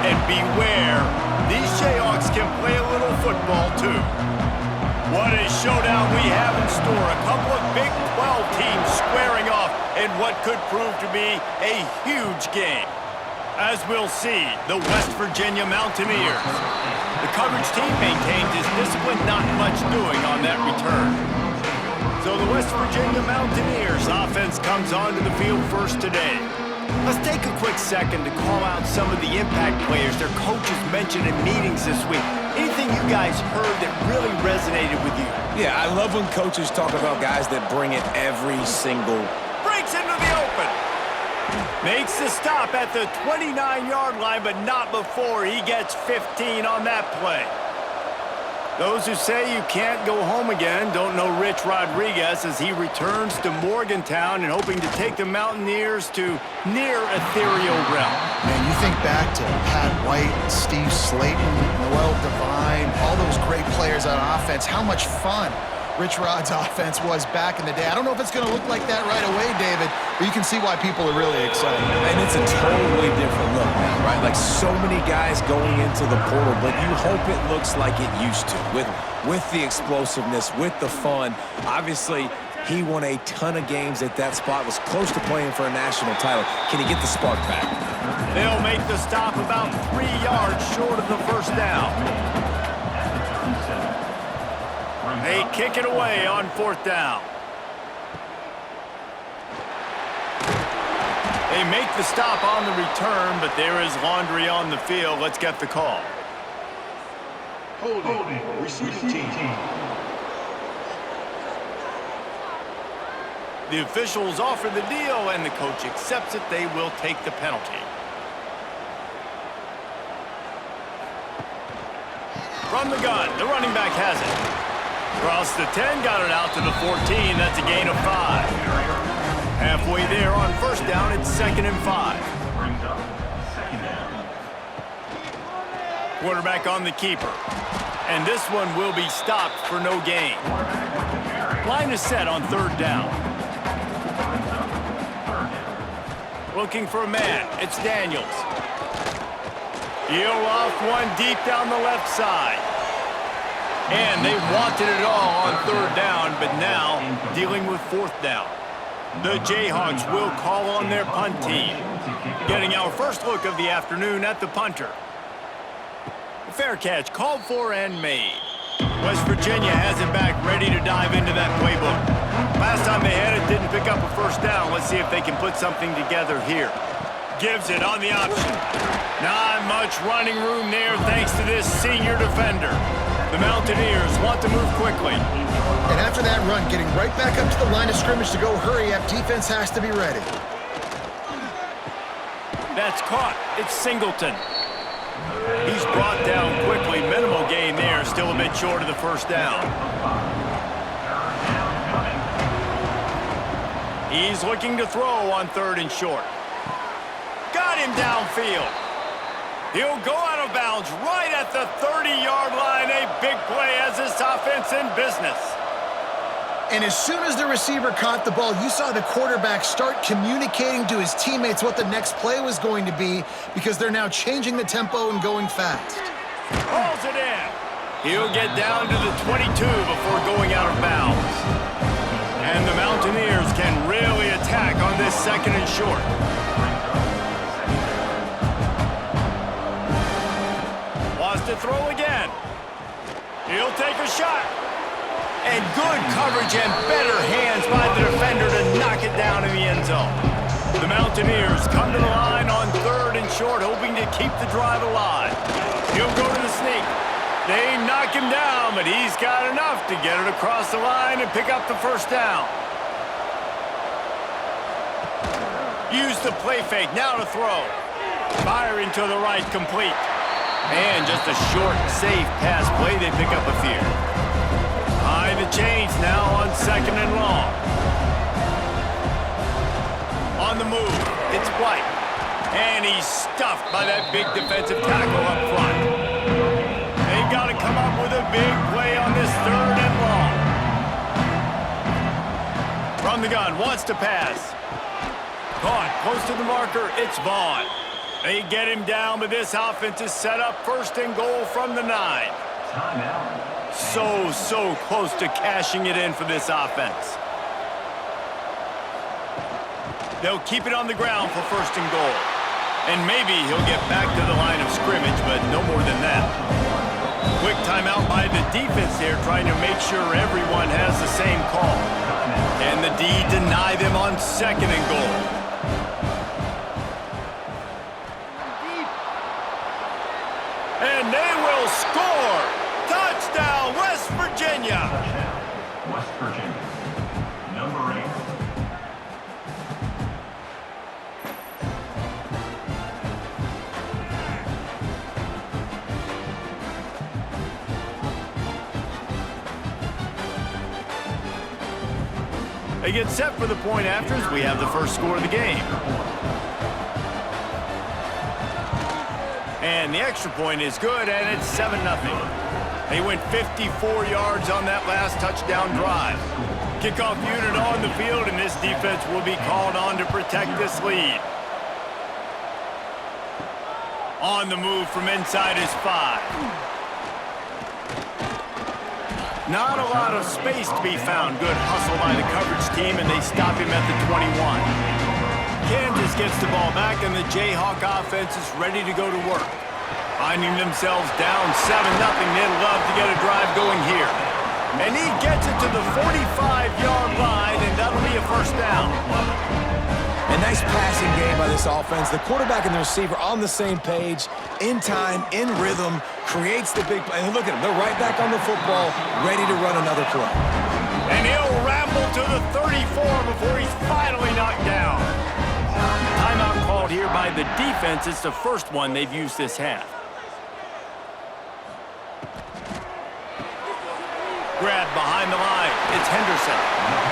And beware, these Jayhawks can play a little football too. What a showdown we have in store. A couple of Big 12 teams squaring off in what could prove to be a huge game. As we'll see, the West Virginia Mountaineers. The coverage team maintains its discipline, not much doing on that return. So the West Virginia Mountaineers offense comes onto the field first today. Let's take a quick second to call out some of the impact players their coaches mentioned in meetings this week. Anything you guys heard that really resonated with you? Yeah, I love when coaches talk about guys that bring it every single. Breaks into the open. Makes the stop at the 29-yard line, but not before he gets 15 on that play. Those who say you can't go home again don't know Rich Rodriguez as he returns to Morgantown and hoping to take the Mountaineers to near ethereal realm. Man, you think back to Pat White, Steve Slayton, Noel Devine, all those great players on offense. How much fun Rich Rod's offense was back in the day. I don't know if it's going to look like that right away, David, but you can see why people are really excited. And it's a totally different look now, right? Like so many guys going into the portal, but you hope it looks like it used to with the explosiveness, with the fun. Obviously, he won a ton of games at that spot, was close to playing for a national title. Can he get the spark back? They'll make the stop about 3 yards short of the first down. They kick it away on fourth down. They make the stop on the return, but there is laundry on the field. Let's get the call. Holding. Receiving team. The officials offer the deal, and the coach accepts it. They will take the penalty. From the gun, the running back has it. Across the 10, got it out to the 14. That's a gain of 5. Halfway there on first down, it's 2nd and 5. Quarterback on the keeper. And this one will be stopped for no gain. Line is set on 3rd down. Looking for a man. It's Daniels. He'll off one deep down the left side. And they wanted it all on 3rd down, but now dealing with 4th down. The Jayhawks will call on their punt team. Getting our first look of the afternoon at the punter. A fair catch called for and made. West Virginia has it back ready to dive into that playbook. Last time they had it, didn't pick up a first down. Let's see if they can put something together here. Gives it on the option. Not much running room there thanks to this senior defender. The Mountaineers want to move quickly. And after that run, getting right back up to the line of scrimmage to go hurry up, defense has to be ready. That's caught. It's Singleton. He's brought down quickly. Minimal gain there. Still a bit short of the first down. He's looking to throw on 3rd and short. Got him downfield. He'll go out of bounds right at the 30-yard line. A big play as this offense in business. And as soon as the receiver caught the ball, you saw the quarterback start communicating to his teammates what the next play was going to be because they're now changing the tempo and going fast. Hauls it in. He'll get down to the 22 before going out of bounds. And the Mountaineers can really attack on this 2nd and short. To throw again. He'll take a shot. And good coverage and better hands by the defender to knock it down in the end zone. The Mountaineers come to the line on 3rd and short, hoping to keep the drive alive. He'll go to the sneak. They knock him down, but he's got enough to get it across the line and pick up the first down. Use the play fake, now to throw. Firing to the right, complete. And just a short, safe pass play, they pick up a few. High the chains now on 2nd and long. On the move, it's White. And he's stuffed by that big defensive tackle up front. They've got to come up with a big play on this 3rd and long. From the gun, wants to pass. Caught, close to the marker, it's Vaughn. They get him down, but this offense is set up first and goal from the 9. So close to cashing it in for this offense. They'll keep it on the ground for first and goal. And maybe he'll get back to the line of scrimmage, but no more than that. Quick timeout by the defense here, trying to make sure everyone has the same call. And the D deny them on second and goal. And they will score! Touchdown, West Virginia! West Virginia. Number 8. They get set for the point afters. We have the first score of the game. And the extra point is good, and it's 7-0. They went 54 yards on that last touchdown drive. Kickoff unit on the field, and this defense will be called on to protect this lead. On the move from inside his 5. Not a lot of space to be found. Good hustle by the coverage team, and they stop him at the 21. Kansas gets the ball back, and the Jayhawk offense is ready to go to work. Finding themselves down 7-0, they'd love to get a drive going here. And he gets it to the 45-yard line, and that'll be a first down. A nice passing game by this offense. The quarterback and the receiver on the same page, in time, in rhythm, creates the big play. And look at them, they're right back on the football, ready to run another play. And he'll ramble to the 34 before he's finally knocked down. Timeout called here by the defense. It's the first one they've used this half. Grab behind the line. It's Henderson.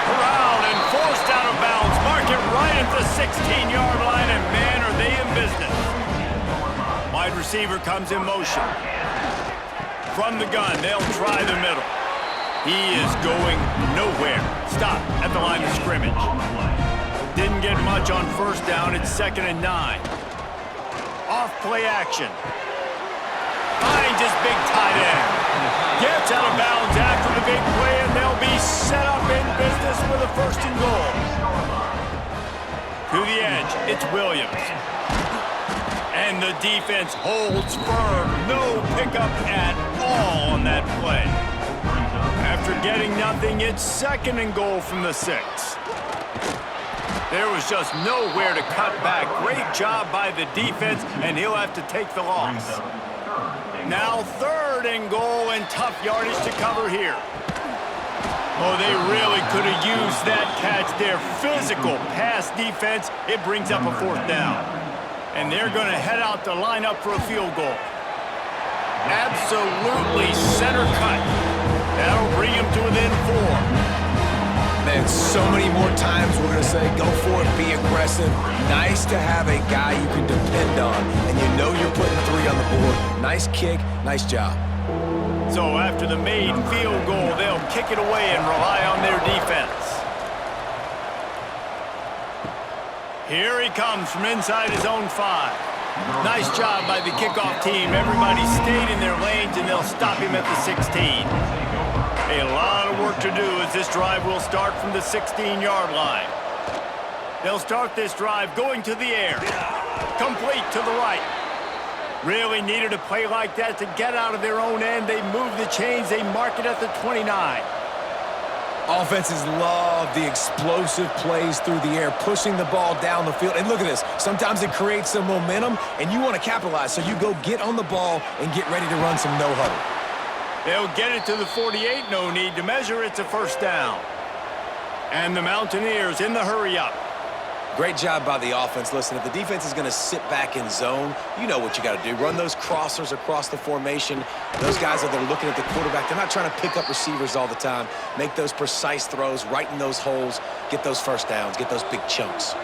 Corralled and forced out of bounds. Mark it right at the 16-yard line, and man, are they in business. Wide receiver comes in motion. From the gun, they'll try the middle. He is going nowhere. Stop at the line of scrimmage. Didn't get much on first down. It's 2nd and 9. Off play action. Finds his big tight end. Gets out of bounds after the big play, and they'll be set up in business with a first and goal. To the edge, it's Williams. And the defense holds firm. No pickup at all on that play. After getting nothing, it's 2nd and goal from the 6. There was just nowhere to cut back. Great job by the defense, and he'll have to take the loss. Now 3rd and goal, and tough yardage to cover here. Oh, they really could have used that catch there. Physical pass defense. It brings up a 4th down. And they're going to head out to line up for a field goal. Absolutely center cut. That'll bring him to within 4. Man, so many more times we're going to say, go for it, be aggressive. Nice to have a guy you can depend on, and you know you're putting 3 on the board. Nice kick, nice job. So after the made field goal, they'll kick it away and rely on their defense. Here he comes from inside his own 5. Nice job by the kickoff team. Everybody stayed in their lanes, and they'll stop him at the 16. A lot of work to do as this drive will start from the 16-yard line. They'll start this drive going to the air. Complete to the right. Really needed a play like that to get out of their own end. They move the chains. They mark it at the 29. Offenses love the explosive plays through the air, pushing the ball down the field. And look at this. Sometimes it creates some momentum, and you want to capitalize. So you go get on the ball and get ready to run some no-huddle. They'll get it to the 48. No need to measure. It's a first down. And the Mountaineers in the hurry-up. Great job by the offense. Listen, if the defense is going to sit back in zone, you know what you got to do. Run those crossers across the formation. Those guys that are looking at the quarterback, they're not trying to pick up receivers all the time. Make those precise throws, right in those holes, get those first downs, get those big chunks.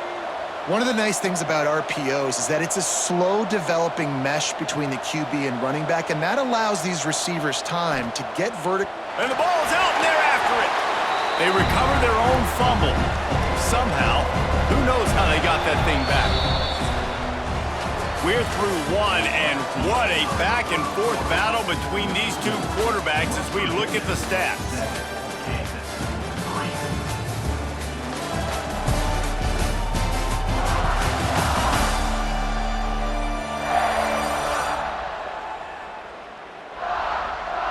One of the nice things about RPOs is that it's a slow developing mesh between the QB and running back, and that allows these receivers time to get vertical. And the ball's out, and they're after it. They recover their own fumble. Somehow, who knows how they got that thing back. We're through one, and what a back-and-forth battle between these two quarterbacks as we look at the stats.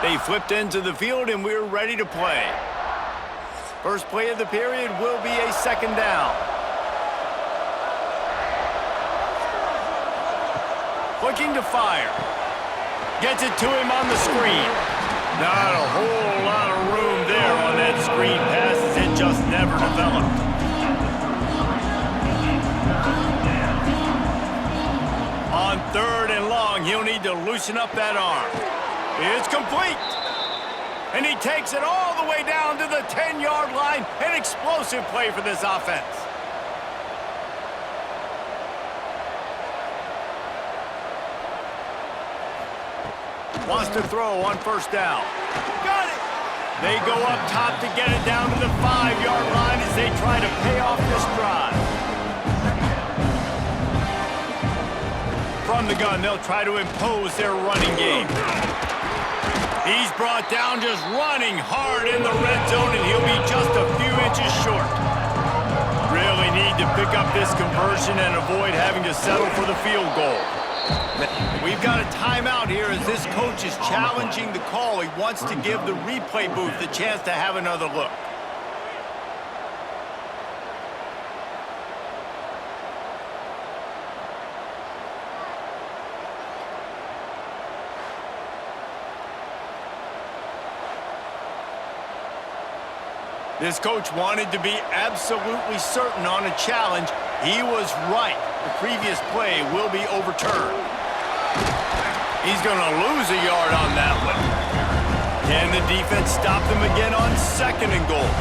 They flipped into the field, and we're ready to play. First play of the period will be a second down. Looking to fire. Gets it to him on the screen. Not a whole lot of room there on that screen pass as it just never developed. On third and long, he'll need to loosen up that arm. It's complete. And he takes it all the way down to the 10-yard line. An explosive play for this offense. Wants to throw on first down. Got it. They go up top to get it down to the 5-yard line as they try to pay off this drive. From the gun, they'll try to impose their running game. He's brought down just running hard in the red zone, and he'll be just a few inches short. Really need to pick up this conversion and avoid having to settle for the field goal. We've got a timeout here as this coach is challenging the call. He wants to give the replay booth the chance to have another look. This coach wanted to be absolutely certain on a challenge. He was right. The previous play will be overturned. He's going to lose a yard on that one. Can the defense stop them again on second and goal?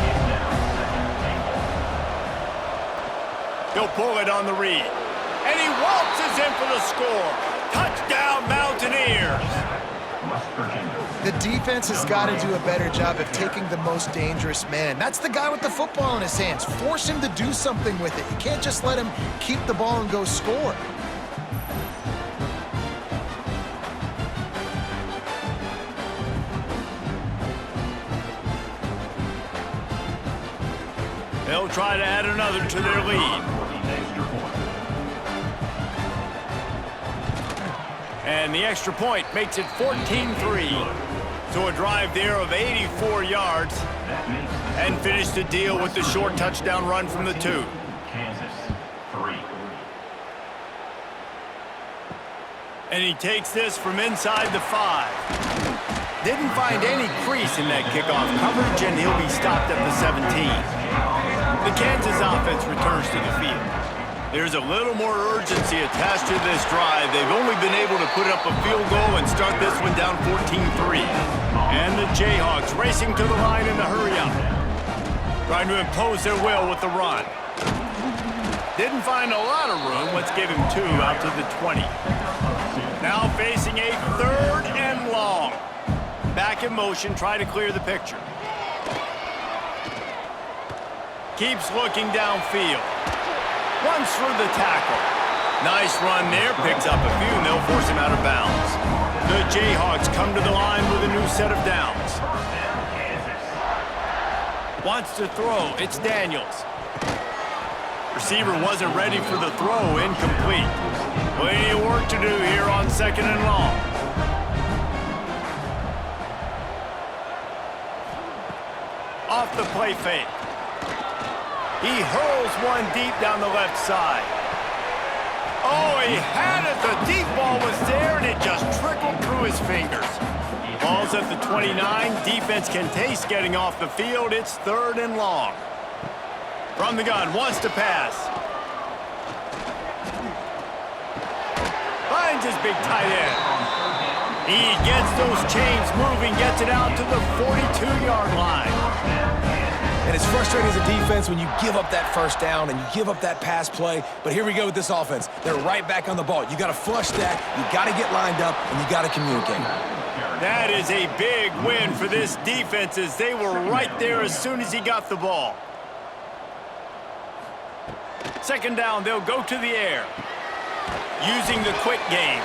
He'll pull it on the read. And he waltzes in for the score. Touchdown, Mountaineers. The defense has got to do a better job of taking the most dangerous man. That's the guy with the football in his hands. Force him to do something with it. You can't just let him keep the ball and go score. They'll try to add another to their lead. And the extra point makes it 14-3. So a drive there of 84 yards and finish the deal with the short touchdown run from the 2. Kansas, 3. And he takes this from inside the 5. Didn't find any crease in that kickoff coverage, and he'll be stopped at the 17. The Kansas offense returns to the field. There's a little more urgency attached to this drive. They've only been able to put up a field goal and start this one down 14-3. And the Jayhawks racing to the line in the hurry-up. Trying to impose their will with the run. Didn't find a lot of room. Let's give him 2 out to the 20. Now facing a third and long. Back in motion, try to clear the picture. Keeps looking downfield. Runs through the tackle. Nice run there. Picks up a few, and they'll force him out of bounds. The Jayhawks come to the line with a new set of downs. Wants to throw. It's Daniels. Receiver wasn't ready for the throw. Incomplete. Plenty of work to do here on second and long. Off the play fake. He hurls one deep down the left side. Oh, he had it. The deep ball was there, and it just trickled through his fingers. Ball's at the 29. Defense can taste getting off the field. It's third and long. From the gun, wants to pass. Finds his big tight end. He gets those chains moving, gets it out to the 42-yard line. And it's frustrating as a defense when you give up that first down and you give up that pass play. But here we go with this offense. They're right back on the ball. You got to flush that. You got to get lined up, and you got to communicate. That is a big win for this defense as they were right there as soon as he got the ball. Second down, they'll go to the air. using the quick game.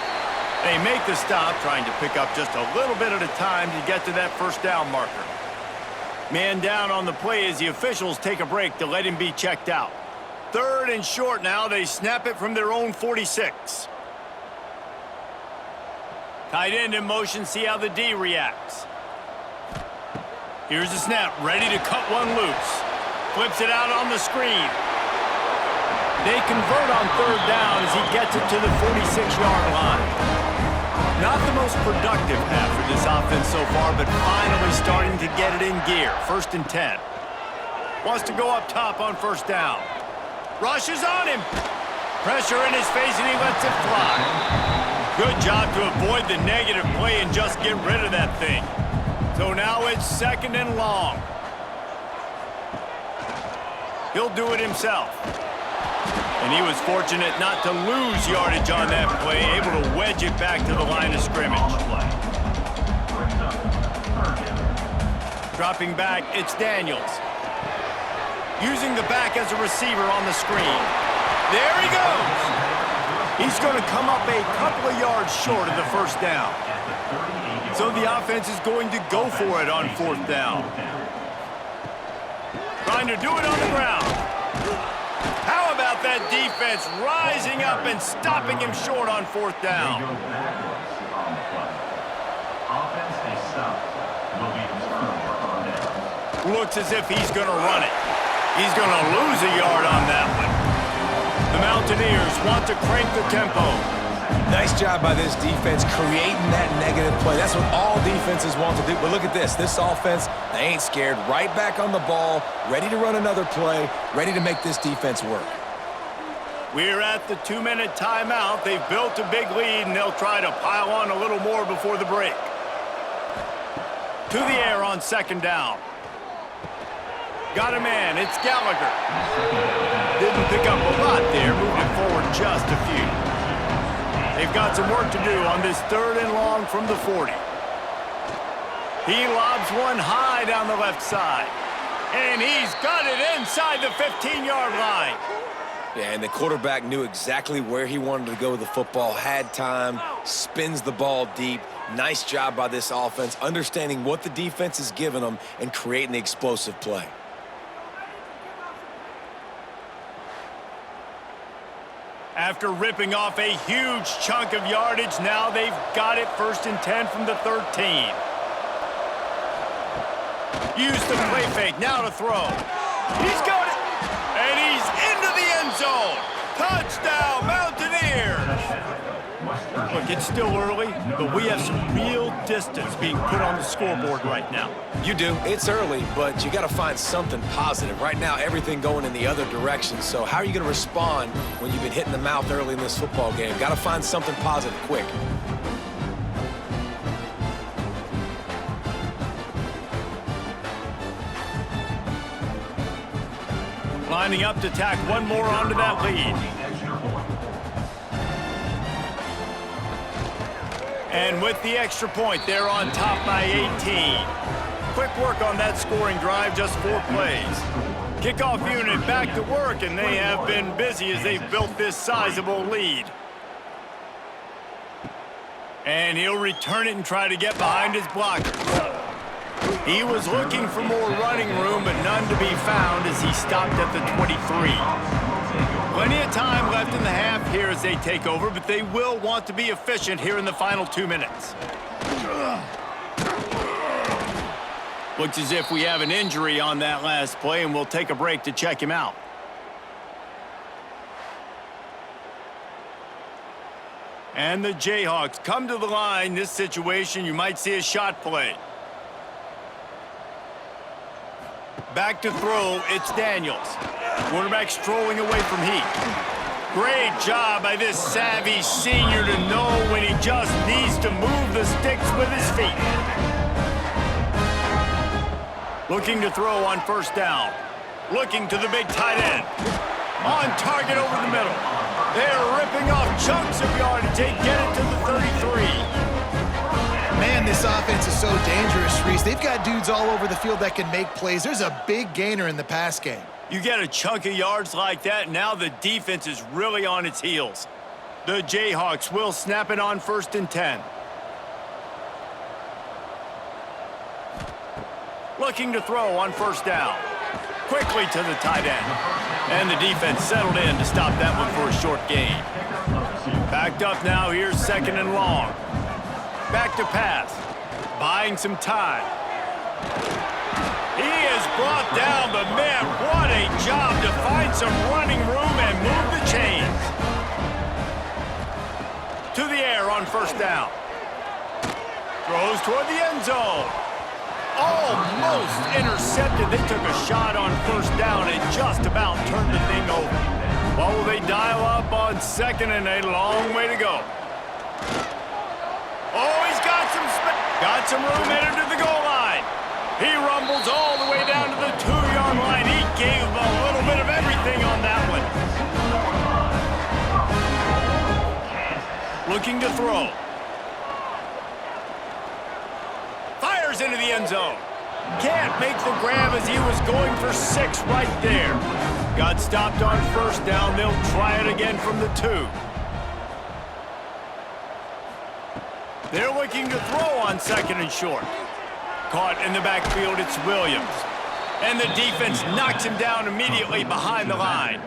They make the stop, trying to pick up just a little bit at a time to get to that first down marker. Man down on the play as the officials take a break to let him be checked out. 3rd and short now. They snap it from their own 46. Tight end in motion, see how the D reacts. Here's the snap, ready to cut one loose. Flips it out on the screen. They convert on 3rd down as he gets it to the 46-yard line. Not the most productive half for this offense so far, but finally starting to get it in gear. 1st and 10. Wants to go up top on 1st down. Rushes on him. Pressure in his face, and he lets it fly. Good job to avoid the negative play and just get rid of that thing. So now it's 2nd and long. He'll do it himself. And he was fortunate not to lose yardage on that play, able to wedge it back to the line of scrimmage. Dropping back, it's Daniels. Using the back as a receiver on the screen. There he goes! He's going to come up a couple of yards short of the 1st down. So the offense is going to go for it on 4th down. Trying to do it on the ground. How about that defense rising up and stopping him short on 4th down? Looks as if he's going to run it. He's going to lose a yard on that one. The Mountaineers want to crank the tempo. Nice job by this defense creating that negative play. That's what all defenses want to do. But look at this. This offense, they ain't scared. Right back on the ball, ready to run another play, ready to make this defense work. We're at the 2-minute timeout. They've built a big lead, and they'll try to pile on a little more before the break. To the air on 2nd down. Got a man. It's Gallagher. Didn't pick up a lot there. Moved it forward just a few. They've got some work to do on this 3rd and long from the 40. He lobs one high down the left side. And he's got it inside the 15-yard line. Yeah, and the quarterback knew exactly where he wanted to go with the football, had time, spins the ball deep. Nice job by this offense, understanding what the defense is giving them and creating the explosive play. After ripping off a huge chunk of yardage, now they've got it 1st and 10 from the 13. Use the play fake, now to throw. He's got it, and he's into the end zone. Touchdown, Mountaineers! Look, it's still early, but we have some real distance being put on the scoreboard right now. You do. It's early, but you got to find something positive. Right now, everything going in the other direction. So how are you going to respond when you've been hit in the mouth early in this football game? Got to find something positive quick. Lining up to tack one more onto that lead. And with the extra point, they're on top by 18. Quick work on that scoring drive, just 4 plays. Kickoff unit back to work, and they have been busy as they've built this sizable lead. And he'll return it and try to get behind his blocker. He was looking for more running room, but none to be found as he stopped at the 23. Plenty of time left in the half here as they take over, but they will want to be efficient here in the final 2 minutes. Looks as if we have an injury on that last play, and we'll take a break to check him out. And the Jayhawks come to the line. This situation, you might see a shot play. Back to throw, it's Daniels. Quarterback strolling away from heat. Great job by this savvy senior to know when he just needs to move the sticks with his feet. Looking to throw on 1st down. Looking to the big tight end. On target over the middle. They're ripping off chunks of yardage. They get it to the 33. Man, this offense is so dangerous, Reese. They've got dudes all over the field that can make plays. There's a big gainer in the pass game. You get a chunk of yards like that, now the defense is really on its heels. The Jayhawks will snap it on 1st and 10. Looking to throw on 1st down. Quickly to the tight end. And the defense settled in to stop that one for a short gain. Backed up now, here's 2nd and long. Back to pass. Buying some time. He is brought down, but man, what a job to find some running room and move the chains. To the air on 1st down. Throws toward the end zone. Almost intercepted. They took a shot on 1st down and just about turned the thing over. Well, will they dial up on 2nd and a long way to go? Oh, he's got some room headed to the goal line. He rumbles all the way down to the 2-yard line. He gave a little bit of everything on that one. Looking to throw. Fires into the end zone. Can't make the grab as he was going for 6 right there. Got stopped on 1st down. They'll try it again from the 2. They're looking to throw on 2nd and short. Caught in the backfield, it's Williams. And the defense knocks him down immediately behind the line.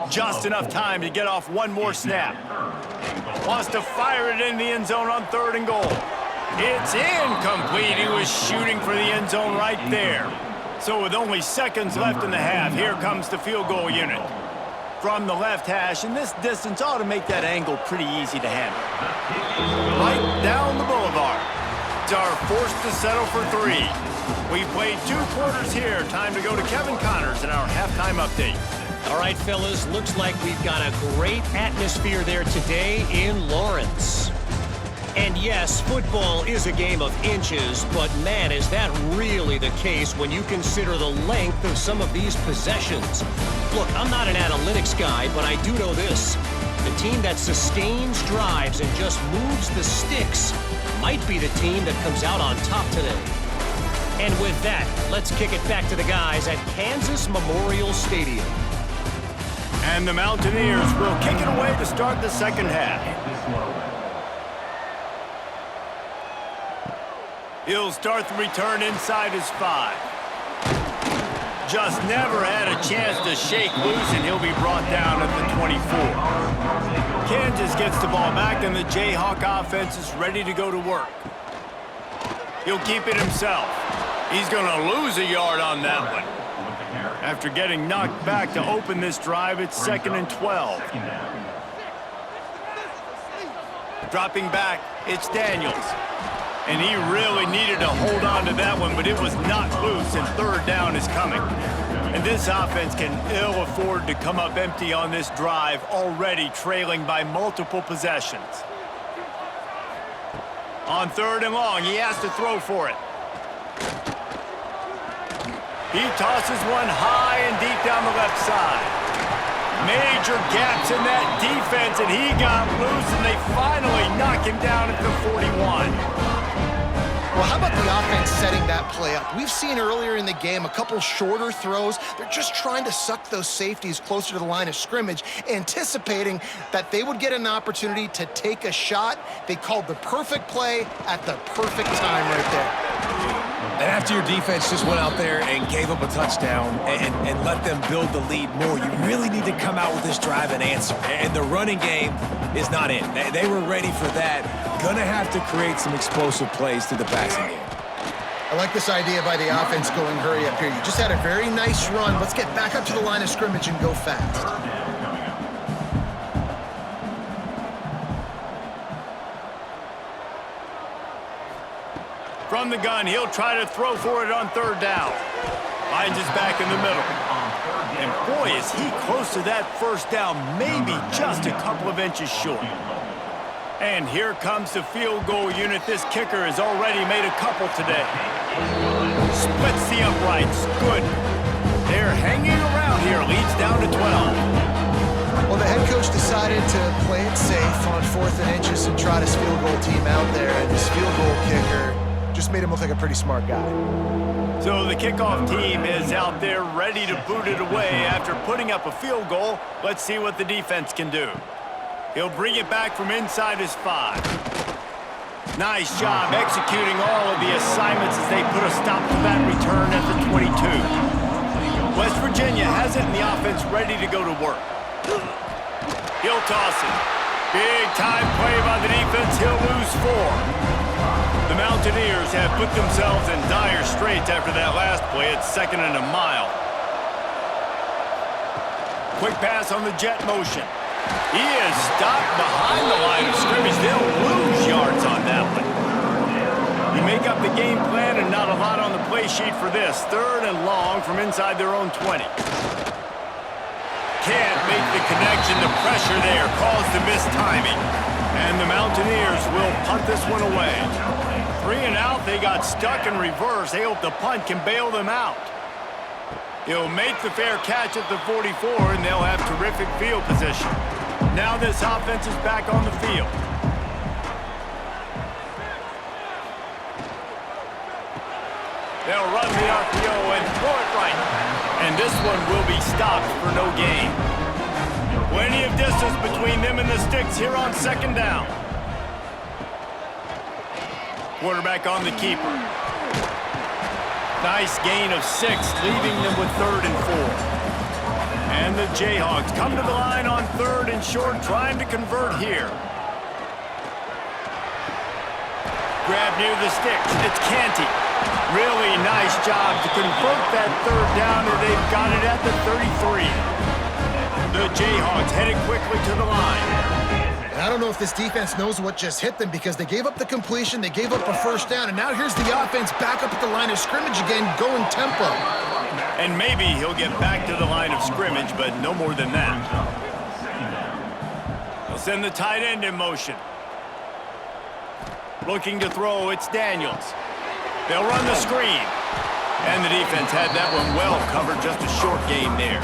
Just enough time to get off one more snap. Wants to fire it in the end zone on 3rd and goal. It's incomplete. He was shooting for the end zone right there. So with only seconds left in the half, here comes the field goal unit. From the left hash, and this distance ought to make that angle pretty easy to handle. Right down the boulevard. Are forced to settle for 3. We've played 2 quarters here. Time to go to Kevin Connors in our halftime update. All right, fellas, looks like we've got a great atmosphere there today in Lawrence. And yes, football is a game of inches, but man, is that really the case when you consider the length of some of these possessions. Look, I'm not an analytics guy, but I do know this. The team that sustains drives and just moves the sticks might be the team that comes out on top today. And with that, let's kick it back to the guys at Kansas Memorial Stadium. And the Mountaineers will kick it away to start the 2nd half. He'll start the return inside his 5. Just never had a chance to shake loose, and he'll be brought down at the 24. Kansas gets the ball back, and the Jayhawk offense is ready to go to work. He'll keep it himself. He's going to lose a yard on that one. After getting knocked back to open this drive, it's 2nd and 12. Dropping back, it's Daniels. And he really needed to hold on to that one, but it was not loose, and 3rd down is coming. And this offense can ill afford to come up empty on this drive, already trailing by multiple possessions. On 3rd and long, he has to throw for it. He tosses one high and deep down the left side. Major gaps in that defense, and he got loose, and they finally knock him down at the 41. Well, how about the offense setting that play up? We've seen earlier in the game a couple shorter throws. They're just trying to suck those safeties closer to the line of scrimmage, anticipating that they would get an opportunity to take a shot. They called the perfect play at the perfect time right there. And after your defense just went out there and gave up a touchdown and let them build the lead more, you really need to come out with this drive and answer. And the running game is not in. They were ready for that. Gonna have to create some explosive plays through the passing game. I like this idea by the offense going hurry up here. You just had a very nice run. Let's get back up to the line of scrimmage and go fast. From the gun, he'll try to throw for it on 3rd down. Finds his back in the middle. And boy, is he close to that 1st down, maybe just a couple of inches short. And here comes the field goal unit. This kicker has already made a couple today. Splits the uprights. Good. They're hanging around here. Leads down to 12. Well, the head coach decided to play it safe on 4th and inches and trot his field goal team out there. And this field goal kicker just made him look like a pretty smart guy. So the kickoff team is out there ready to boot it away after putting up a field goal. Let's see what the defense can do. He'll bring it back from inside his 5. Nice job executing all of the assignments as they put a stop to that return at the 22. West Virginia has it and the offense ready to go to work. He'll toss it. Big time play by the defense. He'll lose 4. The Mountaineers have put themselves in dire straits after that last play. It's 2nd and a mile. Quick pass on the jet motion. He is stopped behind the line of scrimmage. They'll lose yards on that one. You make up the game plan and not a lot on the play sheet for this. 3rd and long from inside their own 20. Can't make the connection. The pressure there caused the missed timing. And the Mountaineers will punt this one away. 3 and out. They got stuck in reverse. They hope the punt can bail them out. He'll make the fair catch at the 44, and they'll have terrific field position. Now this offense is back on the field. They'll run the RPO and throw it right. And this one will be stopped for no gain. Plenty of distance between them and the sticks here on 2nd down. Quarterback on the keeper. Nice gain of 6, leaving them with 3rd and 4. And the Jayhawks come to the line on 3rd and short, trying to convert here. Grab near the sticks. It's Canty. Really nice job to convert that 3rd down, and they've got it at the 33. The Jayhawks headed quickly to the line. And I don't know if this defense knows what just hit them because they gave up the completion, they gave up a 1st down, and now here's the offense back up at the line of scrimmage again, going tempo. And maybe he'll get back to the line of scrimmage, but no more than that. They'll send the tight end in motion. Looking to throw, it's Daniels. They'll run the screen. And the defense had that one well covered, just a short gain there.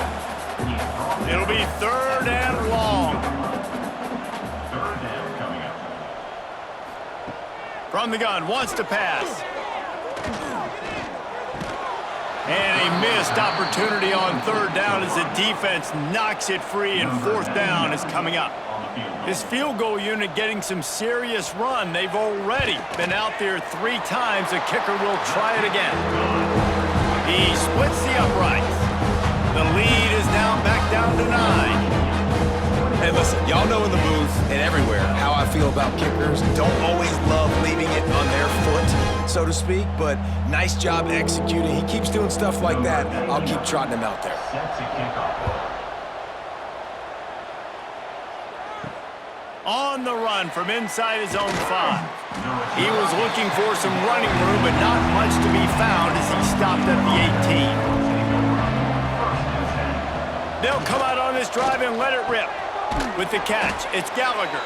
It'll be 3rd and long. From the gun, wants to pass. And a missed opportunity on 3rd down as the defense knocks it free, and 4th down is coming up. His field goal unit getting some serious run. They've already been out there 3 times. The kicker will try it again. He splits the uprights. The lead is now back down to 9. Hey, listen, y'all know in the booth and everywhere how I feel about kickers. Don't always love leaving it on their foot, so to speak, but nice job executing. He keeps doing stuff like that. I'll keep trotting him out there. On the run from inside his own 5. He was looking for some running room, but not much to be found as he stopped at the 18. They'll come out on this drive and let it rip. With the catch, it's Gallagher.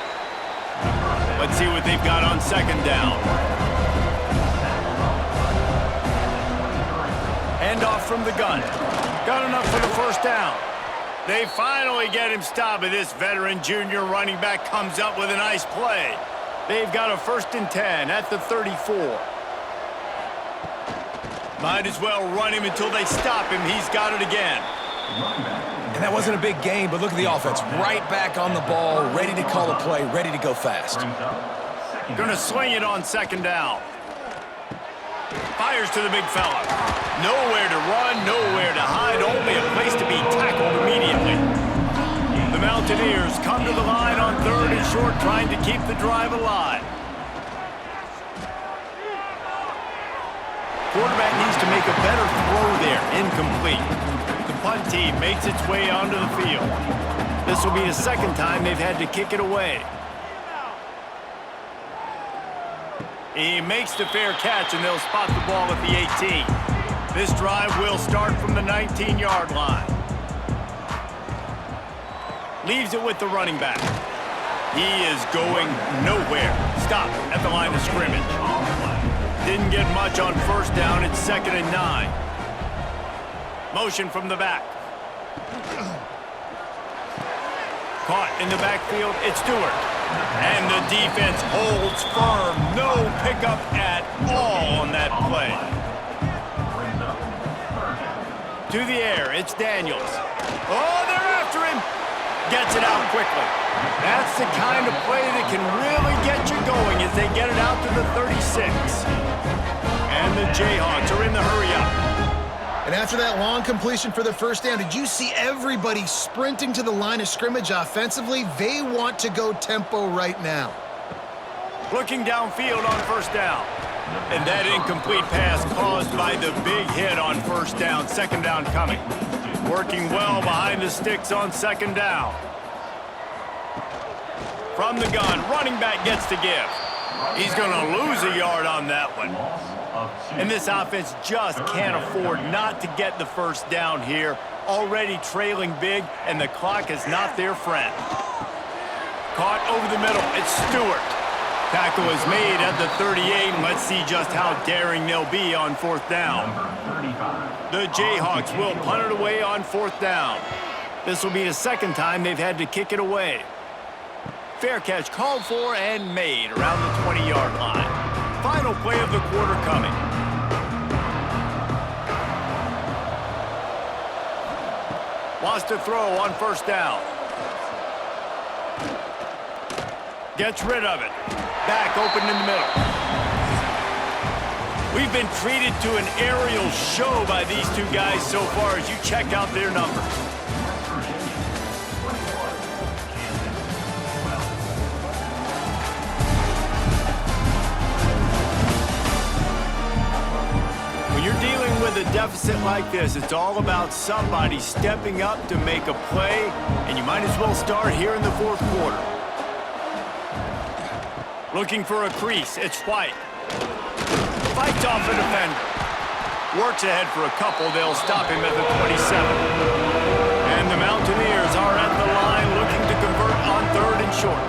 Let's see what they've got on 2nd down. Handoff from the gun. Got enough for the 1st down. They finally get him stopped, and this veteran junior running back comes up with a nice play. They've got a 1st and 10 at the 34. Might as well run him until they stop him. He's got it again. And that wasn't a big gain, but look at the offense. Right back on the ball, ready to call a play, ready to go fast. Gonna swing it on 2nd down. Fires to the big fella. Nowhere to run, nowhere to hide, only a place to be tackled immediately. The Mountaineers come to the line on 3rd and short, trying to keep the drive alive. Quarterback needs to make a better throw there, incomplete. The punt team makes its way onto the field. This will be the 2nd time they've had to kick it away. He makes the fair catch, and they'll spot the ball at the 18. This drive will start from the 19-yard line. Leaves it with the running back. He is going nowhere. Stop at the line of scrimmage. Didn't get much on 1st down. It's 2nd and 9. Motion from the back. Caught in the backfield, it's Stewart. And the defense holds firm. No pickup at all on that play. To the air, it's Daniels. Oh, they're after him. Gets it out quickly. That's the kind of play that can really get you going as they get it out to the 36. And the Jayhawks are in the hurry-up. And after that long completion for the first down, did you see everybody sprinting to the line of scrimmage offensively? They want to go tempo right now. Looking downfield on first down. And that incomplete pass caused by the big hit on first down. Second down coming. Working well behind the sticks on second down. From the gun, running back gets to give. He's going to lose a yard on that one. And this offense just can't afford not to get the first down here. Already trailing big, and the clock is not their friend. Caught over the middle. It's Stewart. Tackle is made at the 38, and let's see just how daring they'll be on fourth down. The Jayhawks will punt it away on fourth down. This will be the second time they've had to kick it away. Fair catch called for and made around the 20-yard line. Final play of the quarter coming. Wants to throw on first down. Gets rid of it. Back open in the middle. We've been treated to an aerial show by these two guys so far as you check out their numbers. When you're dealing with a deficit like this, it's all about somebody stepping up to make a play, and you might as well start here in the fourth quarter. Looking for a crease, it's White. Fights off a defender. Works ahead for a couple, they'll stop him at the 27. And the Mountaineers are at the line looking to convert on third and short.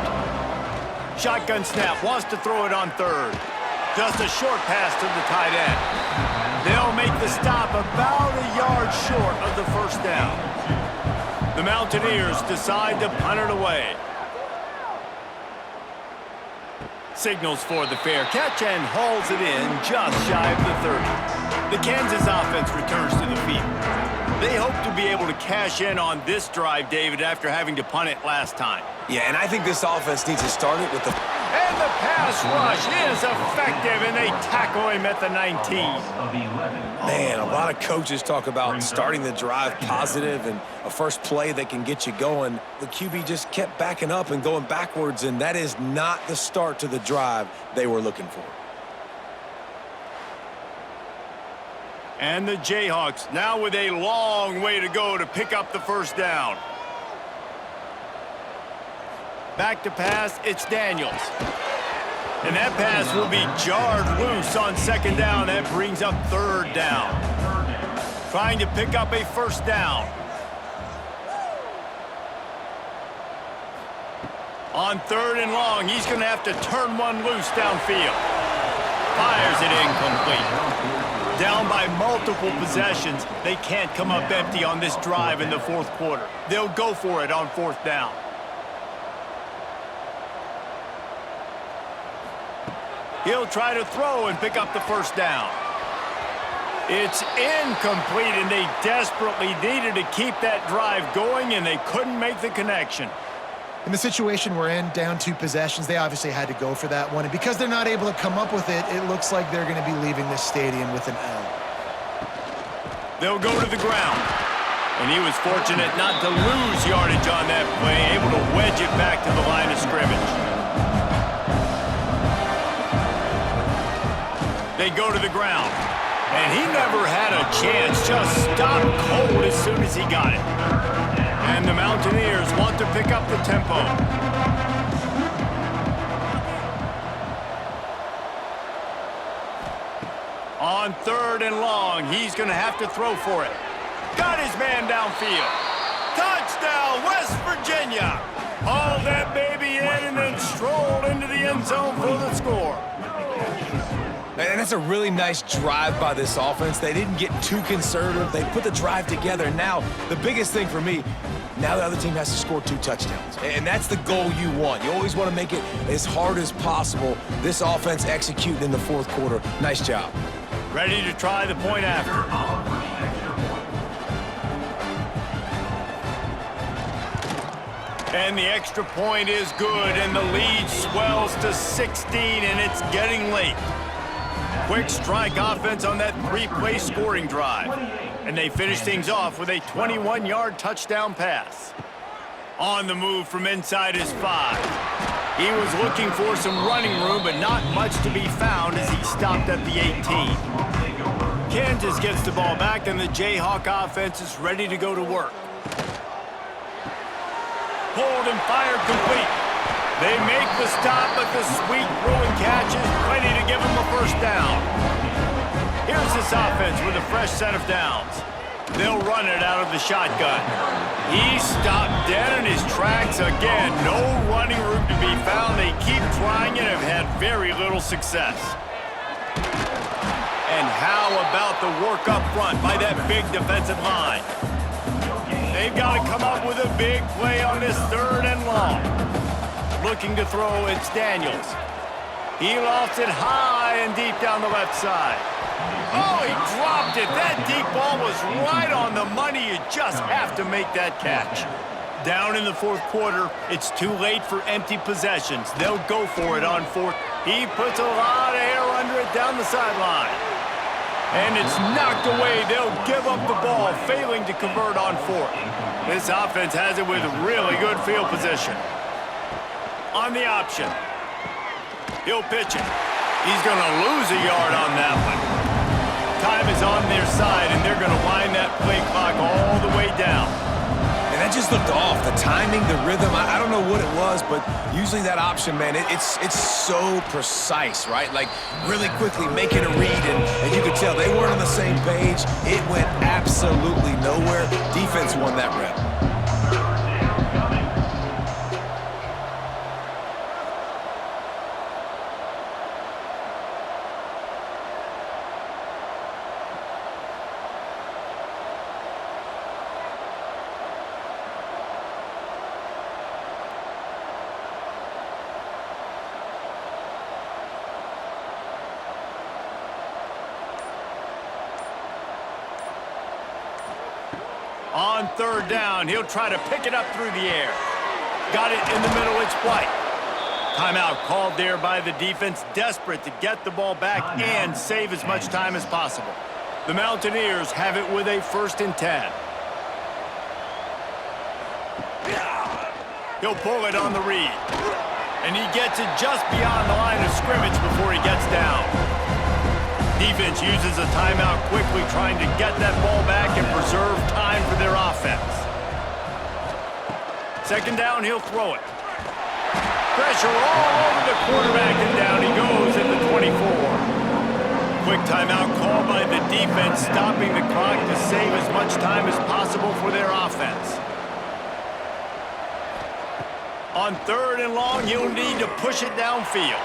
Shotgun snap, wants to throw it on third. Just a short pass to the tight end. They'll make the stop about a yard short of the first down. The Mountaineers decide to punt it away. Signals for the fair catch and hauls it in just shy of the 30. The Kansas offense returns to the field. They hope to be able to cash in on this drive, David, after having to punt it last time. Yeah, and I think this offense needs to start it with the... And the pass rush is effective, and they tackle him at the 19. Man, a lot of coaches talk about starting the drive positive and a first play that can get you going. The QB just kept backing up and going backwards, and that is not the start to the drive they were looking for. And the Jayhawks now with a long way to go to pick up the first down. Back to pass, it's Daniels. And that pass will be jarred loose on second down. That brings up third down. Trying to pick up a first down. On third and long, he's going to have to turn one loose downfield. Fires it incomplete. Down by multiple possessions, they can't come up empty on this drive in the fourth quarter. They'll go for it on fourth down. He'll try to throw and pick up the first down. It's incomplete, and they desperately needed to keep that drive going, and they couldn't make the connection. In the situation we're in, down 2 possessions, they obviously had to go for that one. And because they're not able to come up with it, it looks like they're going to be leaving this stadium with an L. They'll go to the ground. And he was fortunate not to lose yardage on that play, able to wedge it back to the line of scrimmage. They go to the ground. And he never had a chance, just stopped cold as soon as he got it. And the Mountaineers want to pick up the tempo. On third and long, he's going to have to throw for it. Got his man downfield. Touchdown, West Virginia. Hauled that baby in and then strolled into the end zone for the score. And that's a really nice drive by this offense. They didn't get too conservative. They put the drive together. Now, the biggest thing for me, now the other team has to score 2 touchdowns. And that's the goal you want. You always want to make it as hard as possible. This offense executing in the fourth quarter. Nice job. Ready to try the point after. And the extra point is good, and the lead swells to 16, and it's getting late. Quick strike offense on that 3-play scoring drive. And they finish things off with a 21-yard touchdown pass. On the move from inside his 5. He was looking for some running room, but not much to be found as he stopped at the 18. Kansas gets the ball back, and the Jayhawk offense is ready to go to work. Pulled and fired complete. They make the stop, but the sweet throwing catch is plenty to give them a first down. Here's this offense with a fresh set of downs. They'll run it out of the shotgun. He stopped dead in his tracks again. No running room to be found. They keep trying and have had very little success. And how about the work up front by that big defensive line? They've got to come up with a big play on this 3rd and long. Looking to throw, it's Daniels. He lofts it high and deep down the left side. Oh, he dropped it. That deep ball was right on the money. You just have to make that catch. Down in the 4th quarter, it's too late for empty possessions. They'll go for it on 4th. He puts a lot of air under it down the sideline. And it's knocked away. They'll give up the ball, failing to convert on 4th. This offense has it with really good field position. On the option. He'll pitch it. He's going to lose a yard on that one. Time is on their side, and they're going to wind that play clock all the way down. And that just looked off. The timing, the rhythm, I don't know what it was, but usually that option, man, it's so precise, right? Like, really quickly making a read, and you could tell they weren't on the same page. It went absolutely nowhere. Defense won that rep. On 3rd down, he'll try to pick it up through the air. Got it in the middle, it's White. Timeout called there by the defense, desperate to get the ball back and save as much time as possible. The Mountaineers have it with a 1st and 10. He'll pull it on the read. And he gets it just beyond the line of scrimmage before he gets down. Defense uses a timeout quickly, trying to get that ball back and preserve time for their offense. 2nd down, he'll throw it. Pressure all over the quarterback, and down he goes at the 24. Quick timeout call by the defense, stopping the clock to save as much time as possible for their offense. On 3rd and long, he'll need to push it downfield.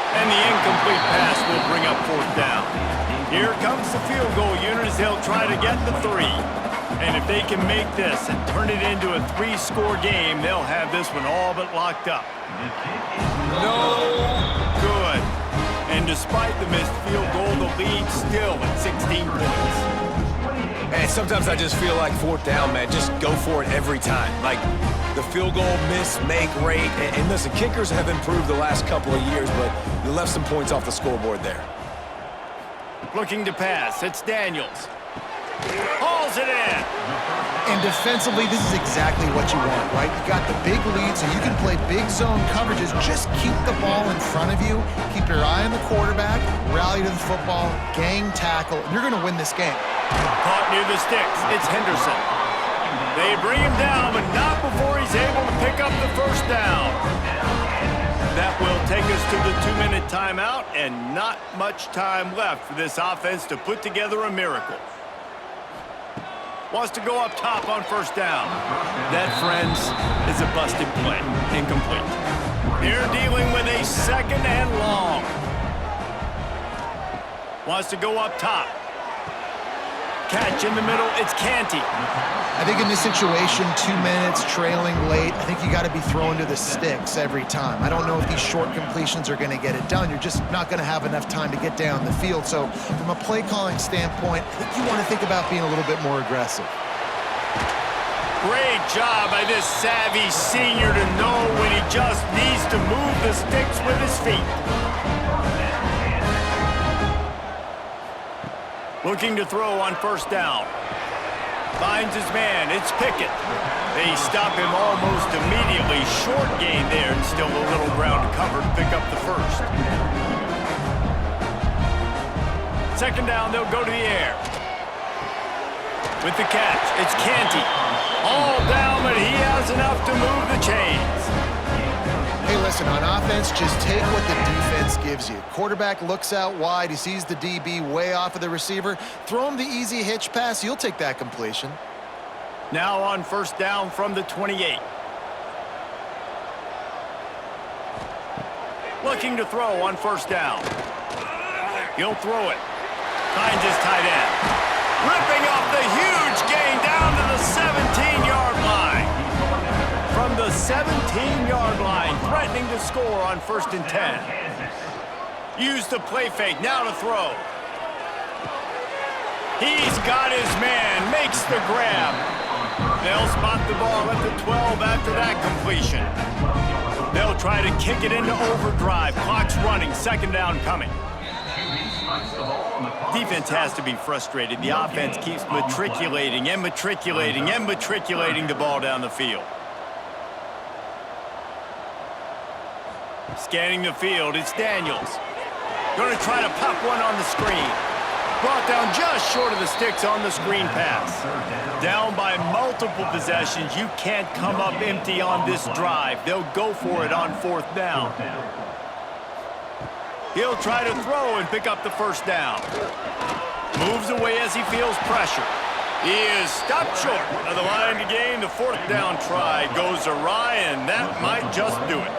And the incomplete pass will bring up 4th down. Here comes the field goal unit as they'll try to get the 3. And if they can make this and turn it into a 3-score game, they'll have this one all but locked up. No good. And despite the missed field goal, the lead still at 16 points. And sometimes I just feel like 4th down, man, just go for it every time. Like, the field goal miss, make rate. And listen, kickers have improved the last couple of years, but you left some points off the scoreboard there. Looking to pass, it's Daniels. Hauls it in. And defensively, this is exactly what you want, right? You got the big lead, so you can play big zone coverages. Just keep the ball in front of you. Keep your eye on the quarterback. Rally to the football. Gang tackle. And you're going to win this game. Caught near the sticks. It's Henderson. They bring him down, but not before he's able to pick up the 1st down. That will take us to the 2-minute timeout, and not much time left for this offense to put together a miracle. Wants to go up top on 1st down. That, friends, is a busted play. Incomplete. They're dealing with a 2nd and long. Wants to go up top. Catch in the middle, it's Canty. I think in this situation, 2 minutes, trailing late, I think you got to be throwing to the sticks every time. I don't know if these short completions are going to get it done. You're just not going to have enough time to get down the field. So from a play calling standpoint, I think you want to think about being a little bit more aggressive. Great job by this savvy senior to know when he just needs to move the sticks with his feet. Looking to throw on first down. Finds his man. It's Pickett. They stop him almost immediately. Short gain there and still a little ground to cover to pick up the first. Second down, they'll go to the air. With the catch, it's Canty. All down, but he has enough to move the chains. Hey, listen, on offense, just take what the defense gives you. Quarterback looks out wide. He sees the DB way off of the receiver. Throw him the easy hitch pass. You'll take that completion. Now on first down from the 28. Looking to throw on first down. He'll throw it. Finds his tight end. Ripping off the huge gain down to the 17-yard line. From the 17-yard line, threatening to score on first and 10. Use the play fake, now to throw. He's got his man, makes the grab. They'll spot the ball at the 12 after that completion. They'll try to kick it into overdrive. Clock's running, second down coming. Defense has to be frustrated. The offense keeps matriculating and matriculating and matriculating the ball down the field. Scanning the field, it's Daniels. Going to try to pop one on the screen. Brought down just short of the sticks on the screen pass. Down by multiple possessions. You can't come up empty on this drive. They'll go for it on fourth down. He'll try to throw and pick up the first down. Moves away as he feels pressure. He is stopped short of the line to gain. The fourth down try goes awry, and that might just do it.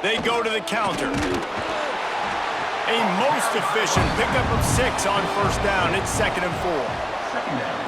They go to the counter. A most efficient pickup of 6 on first down. It's second and 4.